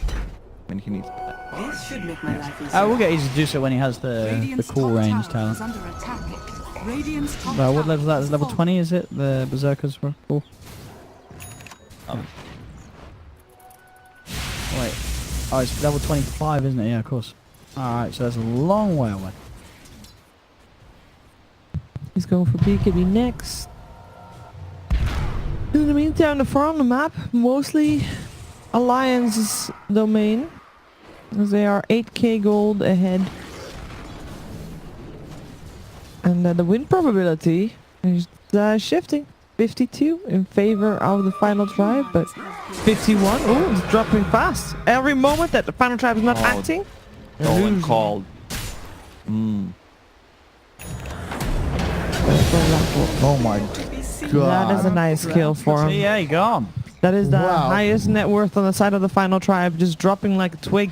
I mean, he needs. This should make my life easier. We'll get easy to do so when he has the Radiant's cool top range tower is talent. under attack. Radiant's top Well, what tower level is that? has Is level fallen. 20, is it? The Berserkers were cool. Oh. Wait. Oh, it's level 25, isn't it? Yeah, of course. Alright, so that's a long way away. He's going for BKB next. In the meantime, the far on the map, mostly Alliance's domain, as they are 8k gold ahead. And the win probability is shifting. 52 in favor of the Final Tribe, but 51. Oh, it's dropping fast. Every moment that the Final Tribe is not Oh, acting, they're Going losing. called. Oh my god. That is a nice kill for him. Yeah, you got him. That is the Wow. highest net worth on the side of the Final Tribe, just dropping like a twig.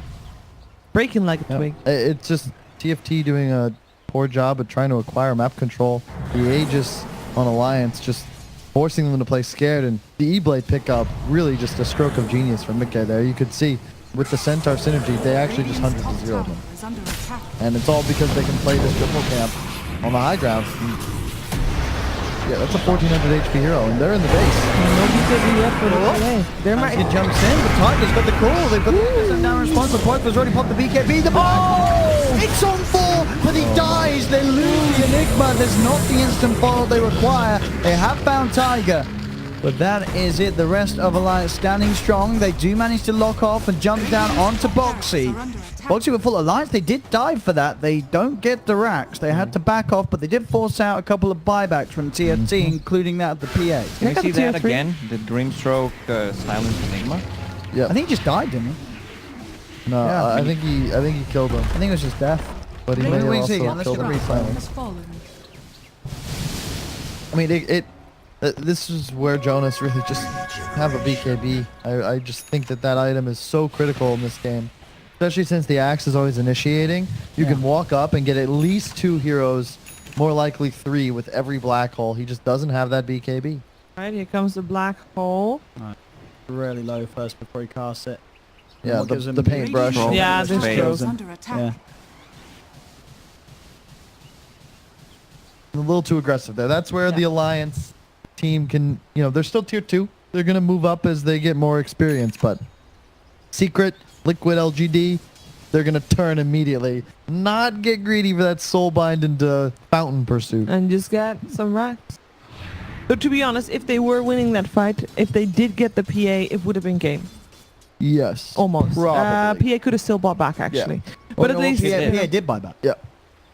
breaking like a Yep. twig. It's just TFT doing a poor job at trying to acquire map control. The Aegis on Alliance just forcing them to play scared, and the E-Blade pickup really just a stroke of genius from Mickey there. You could see with the Centaur synergy, they actually just 100-0 them. Is under attack. And it's all because they can play this triple camp on the high ground. Yeah, that's a 1400 HP hero, and they're in the base. No BKB yet for the PA. There might. It jumps in, but Tiger's got the call. They've got the down response. The Poifer's already popped the BKB. It's on 4, but he dies. They lose the Enigma. There's not the instant follow they require. They have found Tiger. But that is it. The rest of Alliance standing strong. They do manage to lock off and jump down onto Boxy. Boxy were full Alliance. They did dive for that. They don't get the racks. They had to back off, but they did force out a couple of buybacks from TFT, including that of the PA. Can you see that tier 3? again? The Dreamstroke silent Enigma? Yeah. I think he just died, didn't he? No, Yeah. I think he killed him. I think it was just death. But he may have Wait, also see, let's killed get him the with replay. silence. Has fallen. I mean, this is where Jonas really just have a BKB. I just think that item is so critical in this game. Especially since the axe is always initiating. You can walk up and get at least 2 heroes, more likely 3 with every black hole. He just doesn't have that BKB. Right, here comes the black hole. Really low first before he casts it. Yeah, What gives him the paintbrush. Radiant Yeah, Tower this is shows him. under attack. Yeah. A little too aggressive there. That's where the Alliance team can, they're still tier 2. They're going to move up as they get more experience, but Secret, Liquid, LGD, they're going to turn immediately. Not get greedy for that soulbind into Fountain Pursuit. And just got some racks. But to be honest, if they were winning that fight, if they did get the PA, it would have been game. Yes. Almost. Probably. PA could have still bought back, actually. But But at least... PA did buy back. Yeah. PA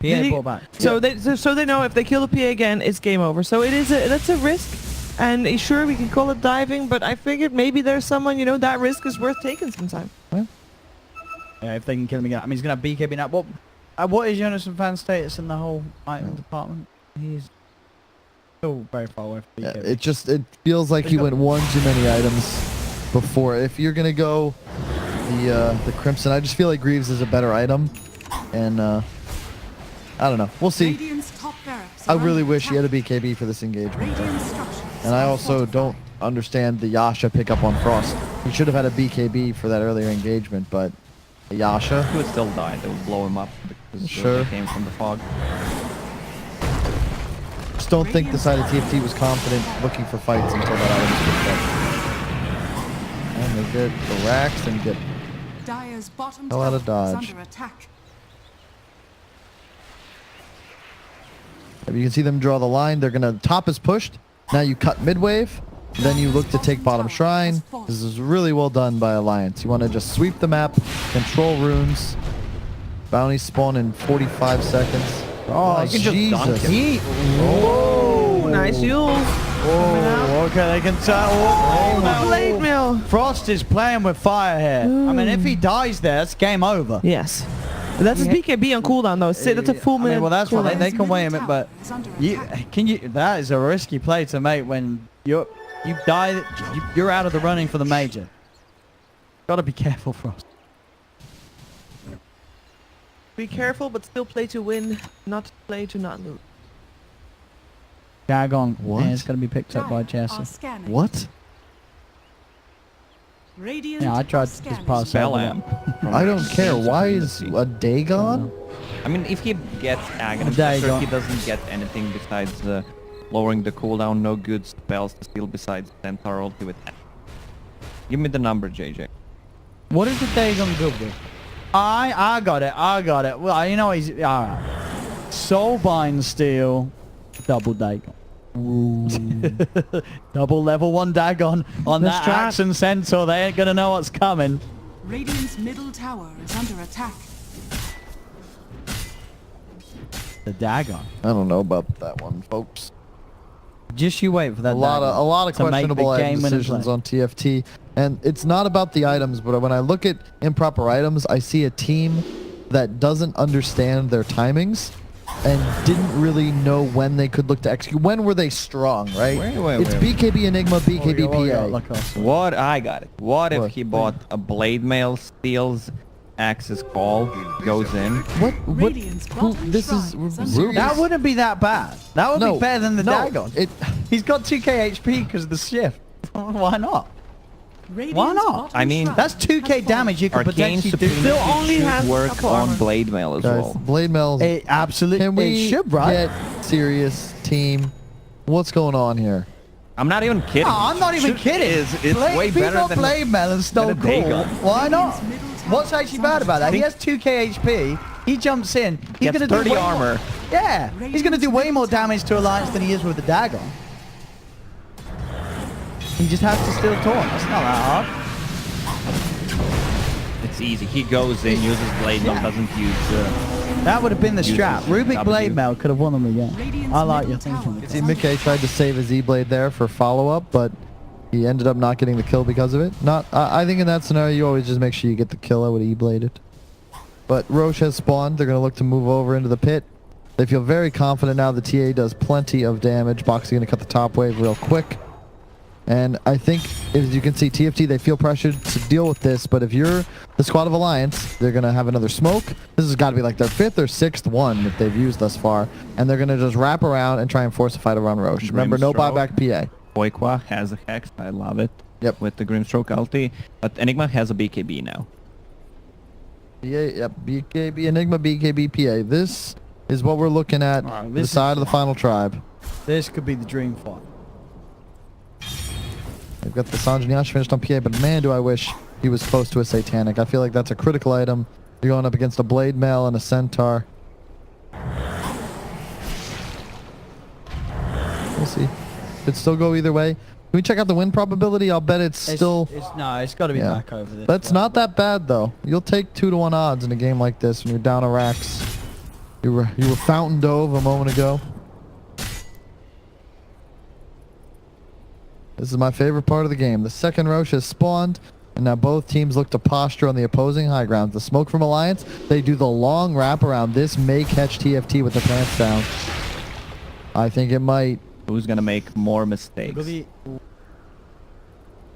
Did he- bought back. So they know if they kill the PA again, it's game over. So that's a risk. And sure, we can call it diving, but I figured maybe there's someone, that risk is worth taking sometime. Yeah, if they can kill him again. I mean, he's going to BKB now. What is Jonas and Fan's status in the whole item department? He's still very far away from BKB. It feels like he went one too many items before. If you're going to go the Crimson, I just feel like Greaves is a better item. And I don't know. We'll see. Radiant's top barracks I are really under wish he had a attack. BKB for this engagement. Radiant structures And I are also fortified. don't understand the Yasha pickup on Frost. He should have had a BKB for that earlier engagement, but Yasha. He would still die. They would blow him up because Sure. he came from the fog. Just don't think the side of TFT was confident looking for fights until that item was picked up. And they get the racks and get Dire's bottom Hell out of tower is dodge. under attack. You can see them draw the line. They're gonna top is pushed. Now you cut mid wave. Then you look to take bottom shrine. This is really well done by Alliance. You want to just sweep the map, control runes. Bounties spawn in 45 seconds. Oh, you can just dunk Jesus. him. Oh, nice Yule. Oh, okay, they can tell. Oh, blade mill. Frost is playing with fire here. I mean, if he dies there, it's game over. Yes. That's his BKB on cooldown though. That's a full I minute. mean, well, that's fine. They can weigh him, Middle but tower is under you attack. that is a risky play to make when you die. You're out of the running for the major. Got to be careful, Frost. Be careful, but still play to win, not play to not lose. Dagon. What? Yeah, it's going to be picked up by Dire are Chelsea. scanning. What? Radiant Yeah, I tried are to just scanning. pass Spell over amp. that. from I don't care. Shades Why of is Ability. a Dagon? I mean, if he gets Aghanim, There you sure go. he doesn't get anything besides lowering the cooldown. No good spells to steal besides Centaur ulti with that. Give me the number, JJ. What is the Dagon good with? I got it. Well, you know he's alright. Soulbind Steel, double Dagon. Double level 1 Dagon on Let's that try. Axe and Centaur. They ain't gonna know what's coming. Radiant's middle tower is under attack. The Dagon. I don't know about that one, folks. Just you wait for that. A lot of to make the questionable item game-winning decisions play. on TFT, and it's not about the items. But when I look at improper items, I see a team that doesn't understand their timings and didn't really know when they could look to execute. When were they strong, right? Wait, It's wait. BKB Enigma, BKB Oh, yeah, PA. look us. What? I got it. What if What? he bought a blade mail, steals Axis call goes in. What? Radiant's bottom This is shrine is under Ruby. That wouldn't be that bad. That would be better than the Dagon. He's got 2k HP because of the shift. Why not? Radiant's Why not? bottom I mean, shrine That's has 2k fallen. damage you could Arcane potentially do. Supremacy Still only should has work couple on armor. Blade Mail as Guys, well. Blade Mail's. It absolutely Can we it should, right? get serious, team? What's going on here? I'm not even kidding. No, I'm not even kidding. It's way better than Blade Mail and Stone than a Dagon. Cool. Why not? What's actually bad about that? He has 2k HP. He jumps in. He's Gets gonna do 30 way more- armor. Yeah, he's gonna do way more damage to Alliance than he is with the Dagon. He just has to steal taunt. That's not that hard. It's easy. He goes in, uses Blade Mail, doesn't use. That would have been the Use strap. W. Rubik Blade Mail could have won them again. I like your thinking. See, Mickey tried to save his E-Blade there for follow-up, but he ended up not getting the kill because of it. I think in that scenario, you always just make sure you get the kill. I would have E-Bladed. But Roche has spawned. They're going to look to move over into the pit. They feel very confident now. The TA does plenty of damage. Boxy going to cut the top wave real quick. And I think, as you can see, TFT, they feel pressured to deal with this. But if you're the squad of Alliance, they're going to have another smoke. This has got to be like their 5th or 6th one that they've used thus far. And they're going to just wrap around and try and force a fight around Roche. Remember, no Grimstroke. buyback PA. Boikwa has a Hex. I love it. Yep. With the Grimstroke ulti. But Enigma has a BKB now. Yep, BKB, Enigma, BKB, PA. This is what we're looking at, Alright, the this side of the final tribe. This could be the dream fight. They've got the Sanjaniash finished on PA, but man, do I wish he was close to a Satanic. I feel like that's a critical item. You're going up against a Blade Mail and a Centaur. We'll see. Could still go either way. Can we check out the win probability? I'll bet it's still... It's got to be Yeah. back over this. That's not that bad, though. You'll take 2-to-1 odds in a game like this when you're down a Rax. You were Fountain Dove a moment ago. This is my favorite part of the game. The second Roche has spawned, and now both teams look to posture on the opposing high ground. The smoke from Alliance, they do the long wraparound. This may catch TFT with the pants down. I think it might. Who's gonna make more mistakes?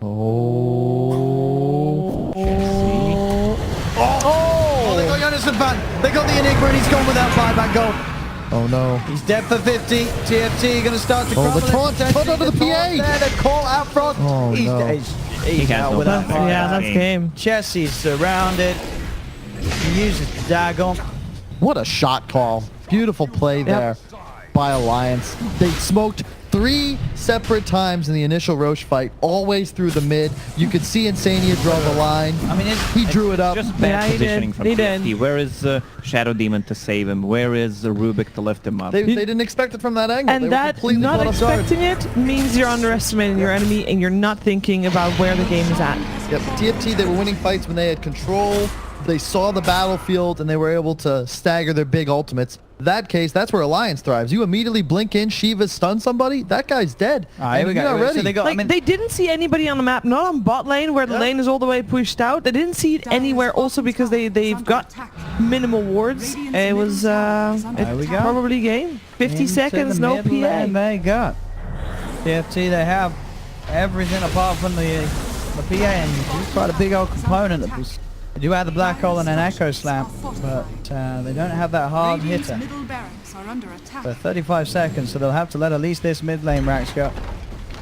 Oh. Oh, they got Anderson Van. They got the Enigma and he's gone without buyback goal. Oh no. He's dead for 50. TFT going to start to Oh, crumble. the taunt onto the PA. There, the call out front. Oh, he's no. he's has out no without buyback. buyback. Yeah, that's game. Chessie's surrounded. He uses Dagon. What a shot call. Beautiful play there by Alliance. They smoked 3 separate times in the initial Roche fight, always through the mid. You could see Insania draw the line. I mean, He drew it up. Just bad Yeah, he positioning did. from He did. TFT. Where is Shadow Demon to save him? Where is Rubik to lift him up? They didn't expect it from that angle. They And were that completely not caught off guard. expecting it means you're underestimating your enemy and you're not thinking about where the game is at. Yep, TFT, they were winning fights when they had control. They saw the battlefield and they were able to stagger their big ultimates. That case, that's where Alliance thrives. You immediately blink in, Shiva stun somebody, that guy's dead. All right, here we you're go. not ready. So they got, Like, they didn't see anybody on the map, not on bot lane where the lane is all the way pushed out. They didn't see it anywhere also because they've got minimal wards. It was There we go. probably game. 50 into seconds, the no mid lane PA. They got TFT. They have everything apart from the PA, and he's quite a big old component. They do have the black hole and an echo slam, but they don't have that hard Radiant's hitter middle barracks are under attack. for 35 seconds, so they'll have to let at least this mid lane Rax go.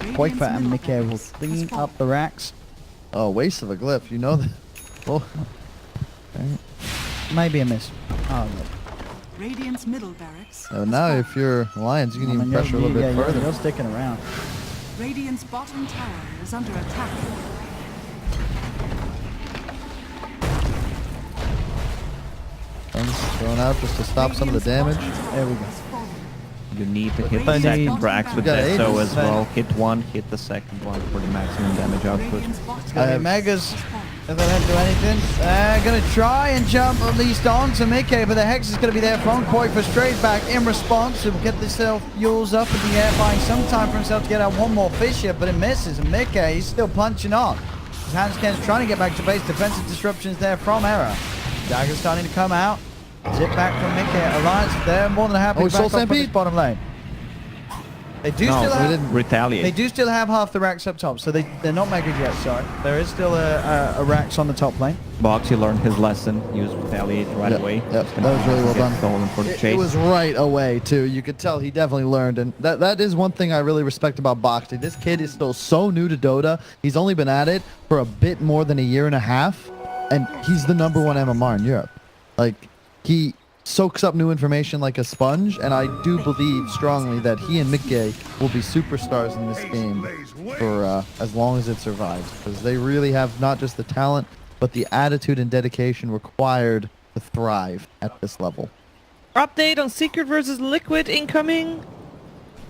Quakefa and Mickey will clean up the Rax. Oh, waste of a glyph, you know that. Oh, Maybe a miss. Oh, no. Radiant's middle barracks. now if you're Alliance, you can even pressure a little bit further. You're sticking around. Radiant's bottom tower is under attack. Guns thrown out just to stop some of the damage. There we go. You need to hit But the they- second Brax with We got Deso Aegis. as well. Hit one, hit the second one for the maximum damage output. Radiant's bottom It's gonna be have- Megas. If they don't do anything, they're gonna try and jump at least onto Mickey, but the Hex is gonna be there from Quakefa straight back in response. He'll get himself Yules up in the air, buying some time for himself to get out one more fish here, but it misses. And Mickey, he's still punching on. His Handscan's trying to get back to base. Defensive disruptions there from Era. Dagger's starting to come out. Zip back from Mickey. Alliance, they're more than happy Oh, to Soul back up on this Stampede. bottom lane. They do No, still we have. didn't retaliate. They do still have half the racks up top, so they're not mega yet. Sorry, there is still a racks on the top lane. Boxy learned his lesson. Use retaliate right away. Yep, that was really well done. Stolen for the It chase. was right away too. You could tell he definitely learned, and that is one thing I really respect about Boxy. This kid is still so new to Dota. He's only been at it for a bit more than a year and a half, and he's the #1 MMR in Europe. Like, he soaks up new information like a sponge, and I do believe strongly that he and Mickey will be superstars in this game for as long as it survives, because they really have not just the talent, but the attitude and dedication required to thrive at this level. Update on Secret versus Liquid incoming.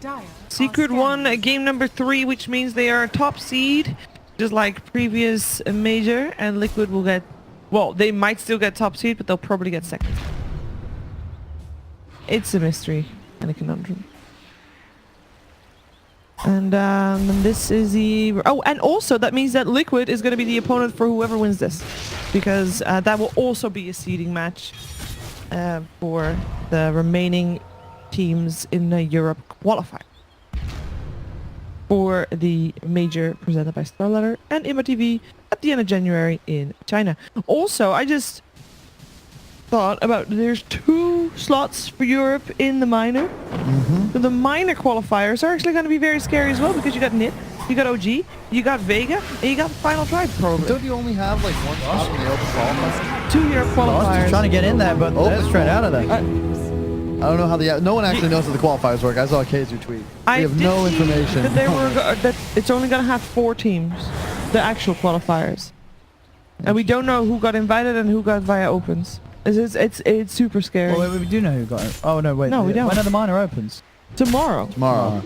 Dire Secret are won scanning. game number 3, which means they are top seed, just like previous major, and Liquid will get, well, they might still get top seed, but they'll probably get second. It's a mystery and a conundrum. And this is the... Oh, and also that means that Liquid is going to be the opponent for whoever wins this. Because that will also be a seeding match for the remaining teams in Europe qualifying for the major presented by Starletter and Imma TV at the end of January in China. Also, I just thought about, there's 2 slots for Europe in the minor. So the minor qualifiers are actually going to be very scary as well, because you got NIP, you got OG, you got Vega, and you got Final Tribe probably. Don't you only have like one spot in the open qualifier? 2 Europe qualifiers. Trying to get in there, but they're straight out of there. I don't know how no one actually knows how the qualifiers work. I saw Keizu tweet. We have did no see information. That, they were that it's only going to have 4 teams, the actual qualifiers. And we don't know who got invited and who got via opens. It's super scary. Well, we do know who got it. Oh no, wait. No, we don't. When are the minor opens? Tomorrow. Tomorrow.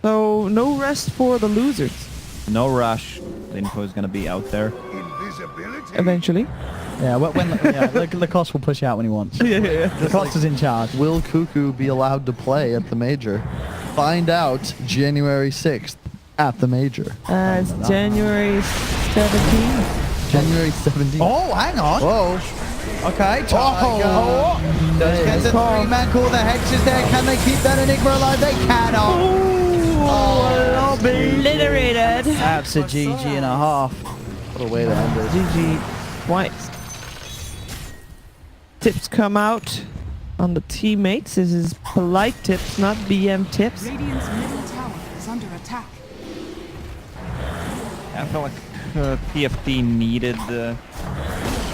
So no rest for the losers. No rush. The info is gonna be out there. Eventually. Yeah, Lacoste will push out when he wants. Yeah. Lacoste is in charge. Will Cuckoo be allowed to play at the major? Find out January 6th at the major. It's January 17th. January 17th. Oh, hang on. Whoa. Okay, Tiger. Oh. Does get the Call. 3-man call. The Hex is there. Can they keep that Enigma alive? They cannot. Obliterated. That's a GG and a half. What a way to end it. GG twice. Tips come out on the teammates. This is polite tips, not BM tips. Radiant's middle tower is under attack. I felt like TFT needed the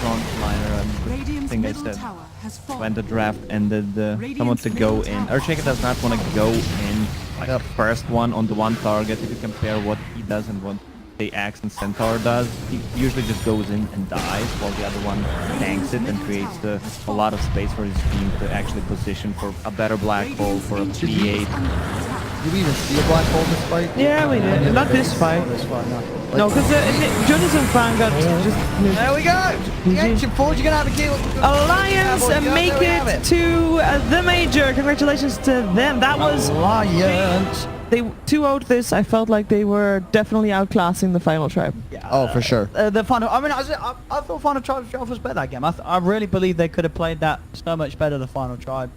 front liner, and the Radiant's thing I middle said tower has fallen. when the draft ended, someone to go in. Urshaka does not want to go in like the first one on the one target. If you compare what he does and what the Axe and Centaur does, he usually just goes in and dies, while the other one tanks it and creates a lot of space for his team to actually position for a better black hole, for a B8. Did we even see a black hole this fight? Yeah, we did. Not this fight. This one, no. No, because Jonathan Fan got just... There we go. The ancient forge, you're gonna have a kill. Alliance make There we it to the major. Congratulations to them. That was... Alliance. They 2-0'd this. I felt like they were definitely outclassing the Final Tribe. Yeah, Oh, for sure. the final. I mean, I thought Final Tribe was better that game. I really believe they could have played that so much better. The Final Tribe.